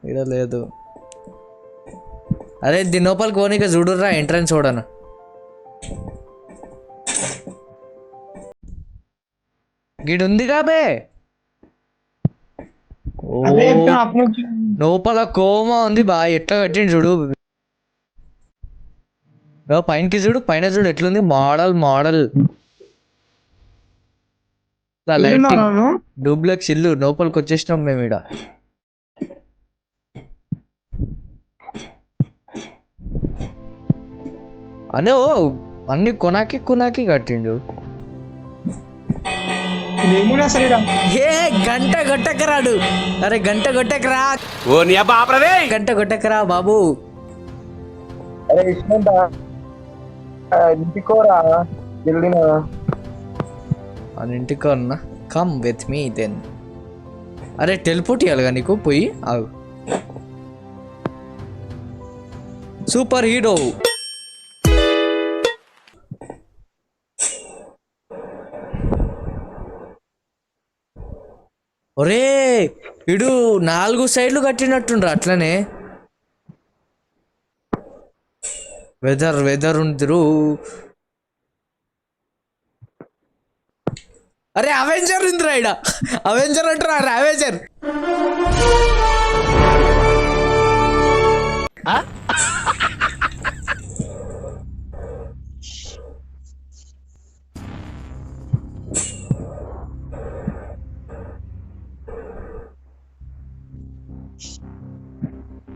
ఇక్కడ లేదు. అరే దీని లోపలికి పోనీక చూడుర్రా ఎంట్రన్స్ చూడను. గిడు ఉంది కాబే లోపల కోమా ఉంది బా. ఎట్లా కట్టిండు చూడు. పైనకి చూడు, పైన చూడు ఎట్లుంది మోడల్ మోడల్. డూప్లెక్స్ ఇల్లు. లోపలికి వచ్చేసినాం మేము ఈడ. అనే అన్ని కొనాకి కట్టిండు. గంట కొట్టకరాడు. అరే గంట కొట్టకరా, గంట కొట్టకరా బాబు. ఇంటికోనా కమ్ విత్ మీ దెన్. అరే టెలిపోర్ట్ ఇవ్వాలిగా నీకు పోయి. ఆగు. Super hero. ఒరే ఇడు 4 సైడ్లు కట్టినట్టుండ్రు అట్లనే. వెదర్ ఉందిరు. అరే అవెంజర్ ఉందిరా ఇడ. అవెంజర్ అంటారా? అరే అవెంజర్.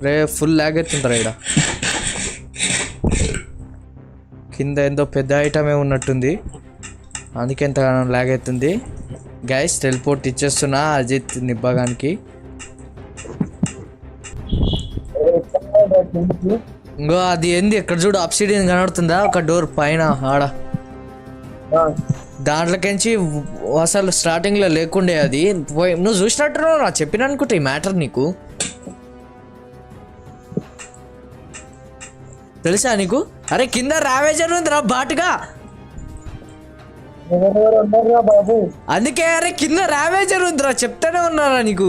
రే ఫుల్ లాగ్ అవుతుంటారా ఇడ. కింద ఏందో పెద్ద ఐటమే ఉన్నట్టుంది, అందుకే ఎంత లాగ్ అవుతుంది. గైస్ టెలిపోర్ట్ ఇచ్చేస్తున్నా అజిత్ నిబ్బగానికి. ఇంకో అది ఏంది ఎక్కడ చూడు అప్సిడియన్ కనబడుతుందా ఒక డోర్ పైన ఆడ. దాంట్లోకించి అసలు స్టార్టింగ్లో లేకుండే అది. నువ్వు చూసినట్టు నా చెప్పిన అనుకుంటా ఈ మ్యాటర్ నీకు తెలుసా నీకు? అరే కింద రావేజర్ ఉందిరా బాటుగా. అందుకే అరే కింద రావేజర్ ఉందిరా చెప్తానే ఉన్నారా నీకు.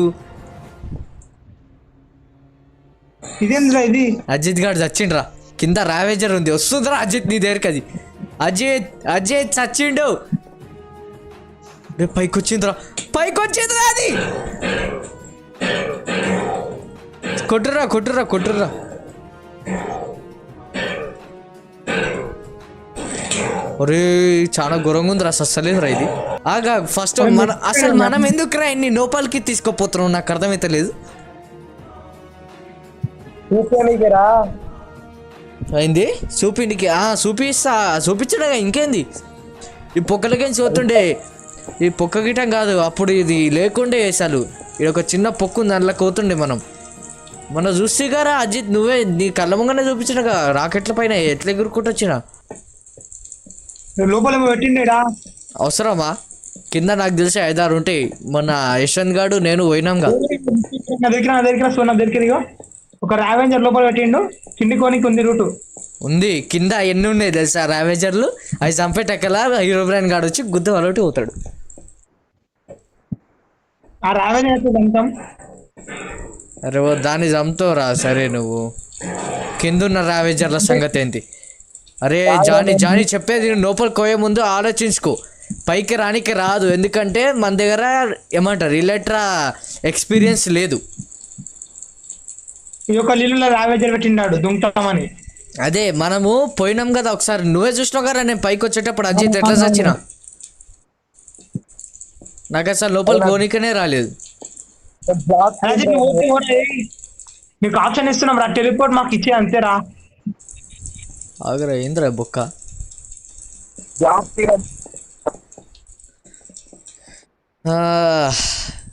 ఇది అజిత్ గారు చచ్చిండ్రా. కింద రావేజర్ ఉంది, వస్తుందిరా అజిత్ నీ దగ్గరికి. అది అజిత్ చచ్చిండు. రే పైకి వచ్చిందిరా అది. కొట్టుర్రా. ఒరే చాలా ఘోరంగా ఉందిరా, అస్సలేదురా ఇది. ఆగా ఫస్ట్ మనం ఎందుకురా ఇన్ని లోపలికి తీసుకోపోతున్నాం నాకు అర్థమైతే లేదు. అయింది చూపిండికి చూపించడగా ఇంకేంది. ఈ పొక్కలకేం చూస్తుండే, ఈ పొక్క గిటం కాదు అప్పుడు ఇది లేకుండే. అసలు ఇది ఒక చిన్న పొక్కు ఉంది, అందులో కోతుండే మనం చూస్తే గారా అజిత్ నువ్వే నీ కళ్ళ ముంగనే చూపించినగా రాకెట్ల పైన ఎట్లా ఎగురుకుంటూ వచ్చినా. లోపల పెట్టిండేడా అవసరమా? కింద నాకు తెలిసి 5-6 ఉంటాయి. మొన్న యశ్వంత్ గాడు నేను పోయినాంగా. ఒక రావెంజర్ లోపల పెట్టిండు, కిందికోనికి ఉంది రూటు ఉంది. కింద ఎన్ని ఉన్నాయి తెలుసా రావెంజర్లు? అవి చంపేటక్కలా హీరో బ్రాండ్ గాడు వచ్చి గుద్ద వాళ్ళటి పోతాడు. ఆ రావెంజర్ అరే దాన్ని చంపుతావురా. సరే నువ్వు కింద ఉన్న రావెంజర్ల సంగతి ఏంటి? అరే జానీ చెప్పేది లోపలికి పోయే ముందు ఆలోచించుకో. పైకి రానికి రాదు, ఎందుకంటే మన దగ్గర ఏమంటారు ఇలెక్ట్రా ఎక్స్పీరియన్స్ లేదు. ఈ యొక్క నీళ్ళలో రావేజర్ పెట్టినాడు దుంకుతామని. అదే మనము పోయినాం కదా ఒకసారి, నువ్వే చూసినావు కదా నేను పైకి వచ్చేటప్పుడు అజిత్ ఎట్లా చచ్చినా. నాకు అసలు లోపలికి పోనీకనే రాలేదు. మీకు ఆప్షన్ ఇస్తున్నాం రా, టెలిపోర్ట్ మాకు ఇచ్చే అంతేరా. ఆగరా ఏంద్రా బొక్క.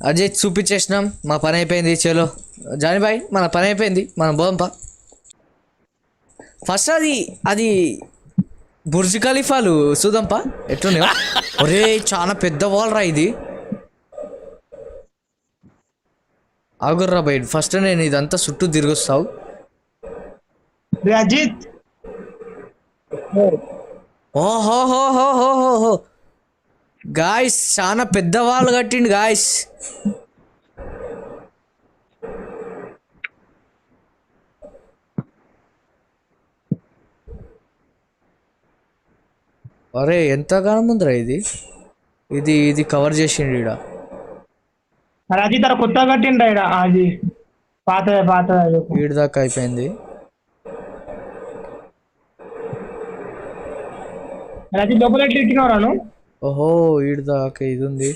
అజిత్ చూపించేసినాం, మా పని అయిపోయింది. చలో జానీబాయ్ మన పని అయిపోయింది, మనం పోదాంపా. ఫస్ట్ అది బుర్జ్ ఖలీఫాలు చూద్దాంపా ఎట్లున్నాయో. ఒరే చాలా పెద్ద వాల్ రా ఇది. ఆగుర్రా బయట ఫస్ట్ నేను ఇదంతా చుట్టూ తిరిగొస్తావు. అజిత్ ఓహోహోహోహోహో గాయస్ చాలా పెద్ద వాళ్ళు కట్టిండు గాయస్. అరే ఎంతగానో ముందరా ఇది ఇది ఇది కవర్ చేసిండు ఈడ. మరి అది తర కొత్తగా కట్టిండ్రా ఈడ అది పాత పాత ఈడ దాకా అయిపోయింది. అది లోపల ఎట్లా ఎక్కినవరాను ఓహో ఈడ దాకా ఇది ఉంది.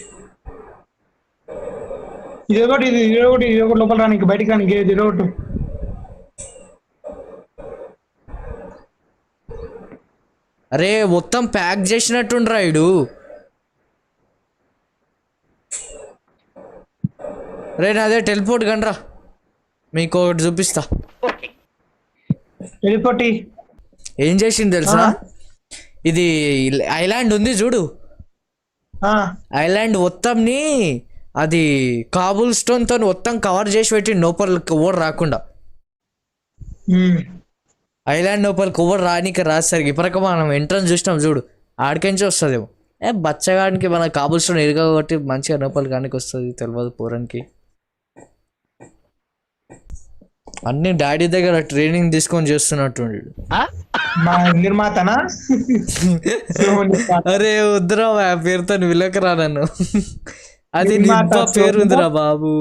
ఇది ఒకటి లోపల రానికి బయటికి రానికి ఇది ఒకటి. అరే మొత్తం ప్యాక్ చేసినట్టుండ్రా ఈడు. రే నాదే టెలిపోర్ట్ గండ్రా మీకు ఒకటి చూపిస్తా. వెళ్ళిపోటి ఏం చేసింది తెలుసా, ఇది ఐలాండ్ ఉంది చూడు, ఐలాండ్ మొత్తంని అది కాబుల్ స్టోన్ తో మొత్తం కవర్ చేసి పెట్టి లోపలికి ఓడి రాకుండా. ఐలాండ్ లోపలికి ఓడి రానికి రాసరికి ఇప్పటిక మనం ఎంట్రన్స్ చూసినాం చూడు, ఆడికించి వస్తుందేమో. బచ్చగానికి మన కాబుల్ స్టోన్ ఎరుగా కొట్టి మంచిగా లోపలికి కానీ వస్తుంది తెలియదు పూరానికి. అన్ని డాడీ దగ్గర ట్రైనింగ్ తీసుకొని చేస్తున్నట్టుండి. నిర్మాతనా? అరే వద్దురా ఆ పేరుతో విలకరా నన్ను, అది నిబ్బ పేరు ఉందిరా బాబు.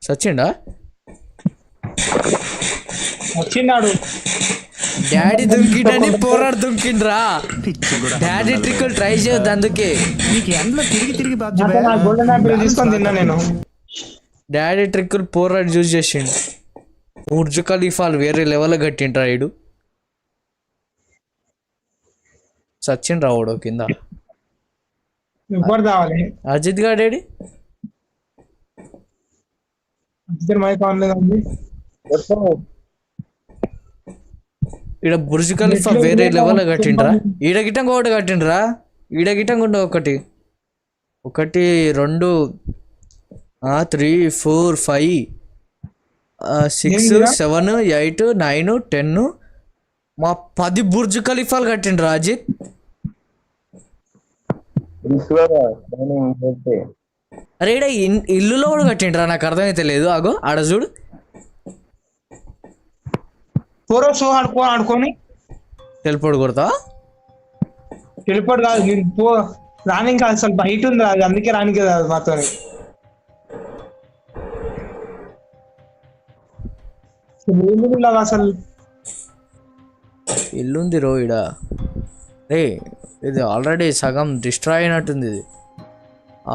సచిండా వచ్చిన్నాడు డాడీ దుంకిడని పోరాడు దుంకిండ్రా. డాడీ ట్రిక్కులు ట్రై చేయొద్దు అందుకే. తీసుకొని తిన్నా నేను. డాడీ ట్రిక్కులు పోరాడు యూజ్ చేసిండు. బుర్జ్ ఖలీఫాలు వేరే లెవెల్ కట్టిండ్రా ఈడు. సచిన్ రావుడు కింద. అజిత్ గా డాడీ ఈడ బుర్జ్ ఖలీఫా వేరే లెవెల్ కట్టిండ్రా. ఈడ గిట్టంగా ఒకటి కట్టిండ్రా, ఈడ గిట్టంగా ఉండే ఒకటి 1 2 3 4 5 6 7 8 9 10 మా 10 బుర్జ్ ఖలీఫాలు కట్టిండ్రా అజిత్. అరే ఈడ ఇల్లులో కూడా కట్టిండ్రా, నాకు అర్థమైతే లేదు. ఆగో ఆడ చూడు, ఆడుకొని టెలిపోర్ట్ కొడతా. టెలిపోర్ట్ కాదు రానికి కాదు, ಸ್ವಲ್ಪ హైట్ ఉంది అది, అందుకే రానికి కాదు మాతో. అసలు ఇల్లుంది రో ఈడ. రే ఇది ఆల్రెడీ సగం డిస్ట్రాయ్ అయినట్టుంది. ఇది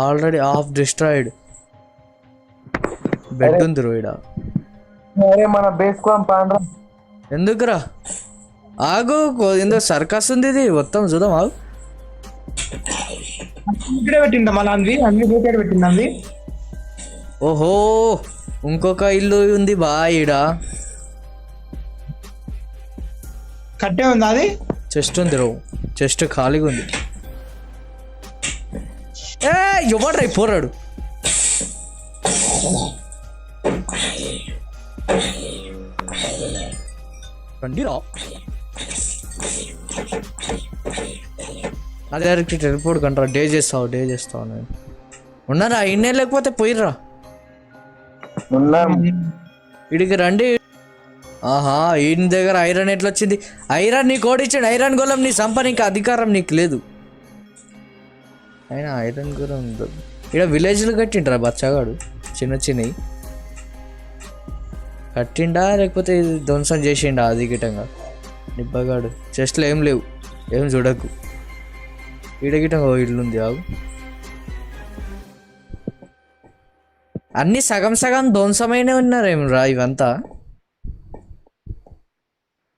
ఆల్రెడీ హాఫ్ డిస్ట్రాయిడ్. బెడ్ ఉంది రో ఈడ. మన బేస్ ఎందుకురా ఆగు, ఎందుకు సర్కస్ ఉంది ఇది మొత్తం చూద్దాం. ఆగు ఇక్కడే పెట్టిందా మళ్ళీ అంది, అన్ని బయట పెట్టింది. ఓహో ఇంకొక ఇల్లు ఉంది బా ఈడ. కట్టే ఉంది అది. చెస్ట్ ఉంది రో, చెస్ట్ ఖాళీగా ఉంది. ఏ ఎవడ్రా పోరాడు. రండిరా అదే డైరెక్ట్ టెలిపోర్ట్ కంటారా. డే చేస్తావు నేను ఉన్నారా ఇన్నే, లేకపోతే పోయిర్రా ఇడికి రండి. ఆహా ఈయన దగ్గర ఐరన్ ఎట్లా వచ్చింది? ఐరన్ నీకు ఓడిచ్చాడు, ఐరన్ గోళం నీ సంపనికి అధికారం నీకు లేదు. అయినా ఐరన్ గోళం ఇక్కడ విలేజ్లు కట్టిండ్రా బచ్చగాడు, చిన్నవి కట్టిండా లేకపోతే ధ్వంసం చేసిండా అది గిటంగా. నిబ్బగాడు చెస్ట్లో ఏం లేవు, ఏం చూడకు. ఈడగిటంగా ఇల్లుంది. ఆగు అన్ని సగం సగం ధ్వంసమైన ఉన్నారేం రా ఇవంతా.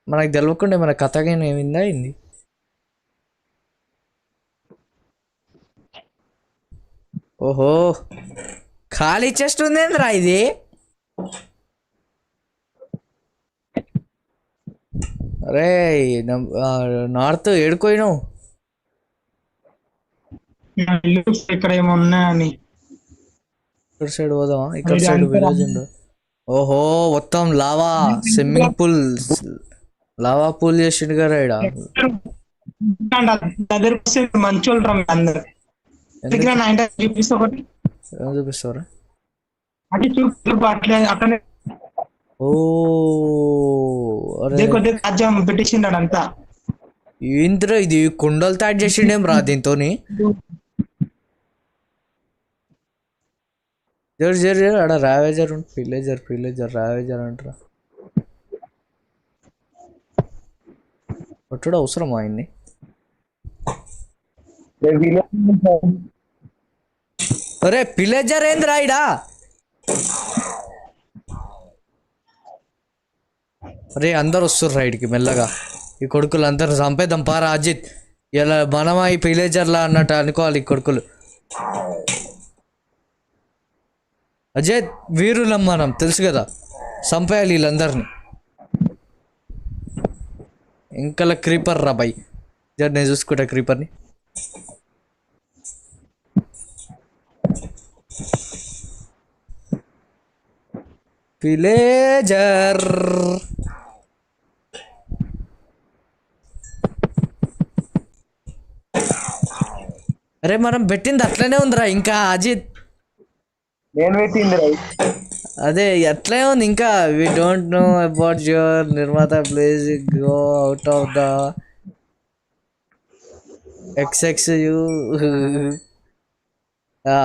మనకు తెలియకుండా మన కథగా ఏమిందా అయింది. ఓహో ఖాళీ చెస్ట్ ఉందేంద్రా ఇది. అరే నార్త్ ఏడుకోయినావు. ఇక్కడ ఏమన్నాయని ఇక్కడ సైడ్ పోదామా? ఇక్కడ సైడ్ విలేజ్ ఉండవు. ఓహో మొత్తం lava swimming pool, lava pool చేసిండు కదా ఈడ. మంచోళ్ళు అందరు చూపిస్తారా? అట్లే అట్లనే ఓ అరే ఇదే కొద్దిగా రాజ్యం పెట్టించిండు అంతా. ఏంద్రా ఇది కుండలు తయారు చేసిండేం రా దీంతోని. జరు జరు జరు ఆడ రావేజర్ పిల్లేజర్ పిల్లేజర్ రావేజర్ అంటారా. కొట్టుడు అవసరమా ఆయన్ని? అరే పిల్లేజర్ ఏంద్రా ఇడా? అరే అందరు వస్తుర్రు రైడ్కి మెల్లగా. ఈ కొడుకులు అందరు చంపేద్దాం పారా అజిత్. ఇలా మనమా ఈ పిలేజర్లా అన్నట్టు అనుకోవాలి ఈ కొడుకులు. అజిత్ వీరులం మనం తెలుసు కదా, చంపేయాలి వీళ్ళందరినీ. ఇంకలా క్రీపర్ రా బై. జర్ నేను చూసుకుంటా క్రీపర్ని. పిలేజర్ అరే మనం పెట్టింది అట్లనే ఉందిరా ఇంకా అజిత్. నేను పెట్టింది అదే అట్లే ఉంది ఇంకా. We don't know about your నిర్మాత please go out of the ఎక్స్ఎక్స్యూ.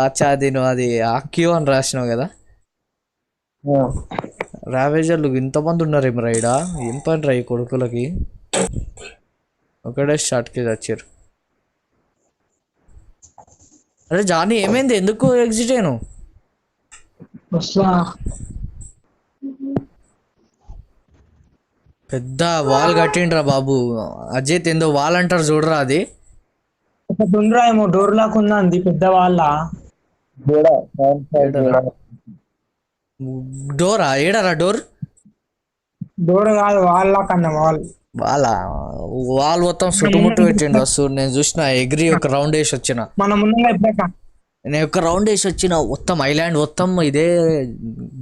అచ్చా అది నువ్వు అది ఆక్యూ అని రాసినావు కదా. రావేజర్లు ఇంతమంది ఉన్నారు రైడా. ఏం పని రా ఈ కొడుకులకి. ఒకటే షాట్కి వచ్చారు. అరే జానీ ఏమైంది, ఎందుకు ఎగ్జిట్ అయ్యాను? పెద్ద వాల్ కట్టిండ్రా బాబు. అజిత్ ఏందో వాల్ అంటారు చూడరా అది. ఒకటి ఉందిరా ఏమో డోర్ లాక్ ఉందండి పెద్ద వాళ్ళ. డోరా ఏడరా డోర్? డోర్ కాదు వాల్ లాక్ అన్న వాల్. వాళ్ళ వాల్ మొత్తం చుట్టుముట్టు పెట్టిండు. వస్తు నేను చూసిన ఎగ్రి ఒక రౌండ్ వేసి వచ్చిన. మనం ఉన్నాం ఎప్పుడైనా. నేను ఒక రౌండ్ వేసి వచ్చిన మొత్తం ఐలాండ్ మొత్తం ఇదే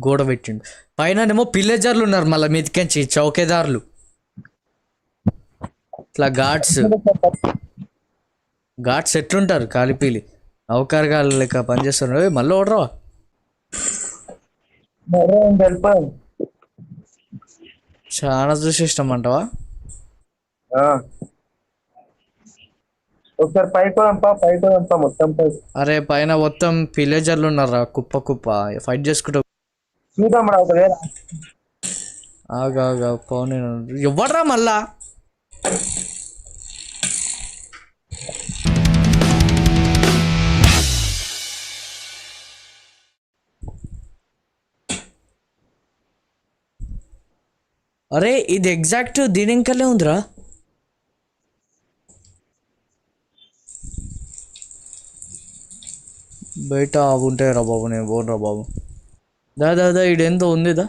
గోడ పెట్టిండు. పైన పిల్లేజర్లు ఉన్నారు మళ్ళీ మీదికెంచి చౌకేదారులు ఇట్లా ఘాట్స్ ఎట్లుంటారు కాలిపీలి నౌకర్గాలు లెక్క పనిచేస్తారు. మళ్ళీ ఓడరా చాలా చూసేష్టం అంటావా? ఒకసారి పైకి మొత్తం అరే పైన మొత్తం పిల్లేజర్లు ఉన్నారా కుప్ప కుప్ప ఫైట్ చేసుకుంటా. ఆగా పౌన్ ఎవడరా మళ్ళా? అరే ఇది ఎగ్జాక్ట్ దీని ఇంకలే ఉందిరా. బయట ఉంటాయి రా బాబు, నేను పోను రా బాబు. దా ఇడెంతో ఉంది దా.